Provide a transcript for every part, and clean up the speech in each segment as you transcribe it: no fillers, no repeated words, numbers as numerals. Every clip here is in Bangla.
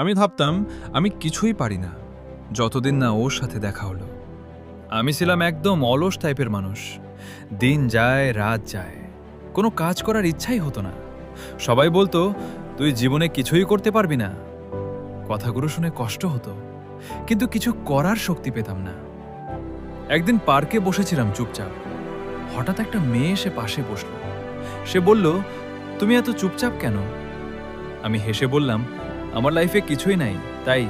আমি ভাবতাম আমি কিছুই পারি না, যতদিন না ওর সাথে দেখা হলো। আমি ছিলাম একদম অলস টাইপের মানুষ। দিন যায় রাত যায়, কোনো কাজ করার ইচ্ছাই হতো না। সবাই বলতো তুই জীবনে কিছুই করতে পারবি না। কথাগুলো শুনে কষ্ট হতো, কিন্তু কিছু করার শক্তি পেতাম না। একদিন পার্কে বসেছিলাম চুপচাপ। হঠাৎ একটা মেয়ে এসে পাশে বসল। সে বলল, তুমি এত চুপচাপ কেন? আমি হেসে বললাম, আমার লাইফে কিছুই নাই তাই।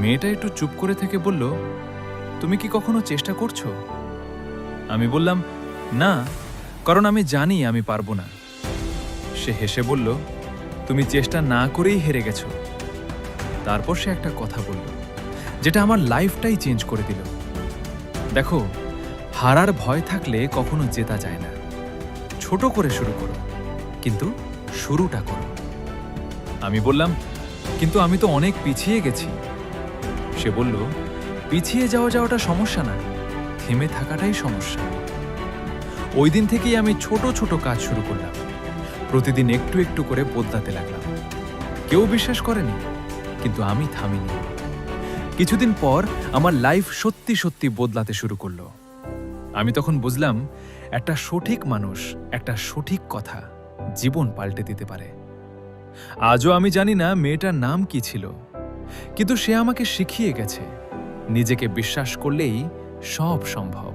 মেয়েটা একটু চুপ করে থেকে বলল, তুমি কি কখনো চেষ্টা করছো? আমি বললাম, না, কারণ আমি জানি আমি পারবো না। সে হেসে বলল, তুমি চেষ্টা না করেই হেরে গেছো। তারপর সে একটা কথা বলল, যেটা আমার লাইফটাই চেঞ্জ করে দিল। দেখো, হারার ভয় থাকলে কখনো জেতা যায় না। ছোট করে শুরু করো, কিন্তু শুরুটা করো। আমি বললাম, কিন্তু আমি তো অনেক পিছিয়ে গেছি। সে বলল, পিছিয়ে যাওয়াটা সমস্যা না, থেমে থাকাটাই সমস্যা। ওই দিন থেকেই আমি ছোট ছোট কাজ শুরু করলাম। প্রতিদিন একটু একটু করে বদলাতে লাগলাম। কেউ বিশ্বাস করেনি, কিন্তু আমি থামিনি। কিছুদিন পর আমার লাইফ সত্যি সত্যি বদলাতে শুরু করলো। আমি তখন বুঝলাম, একটা সঠিক মানুষ, একটা সঠিক কথা জীবন পাল্টে দিতে পারে। আজও আমি জানি না মেয়েটার নাম কি ছিল, কিন্তু সে আমাকে শিখিয়ে গেছে, নিজেকে বিশ্বাস করলেই সব সম্ভব।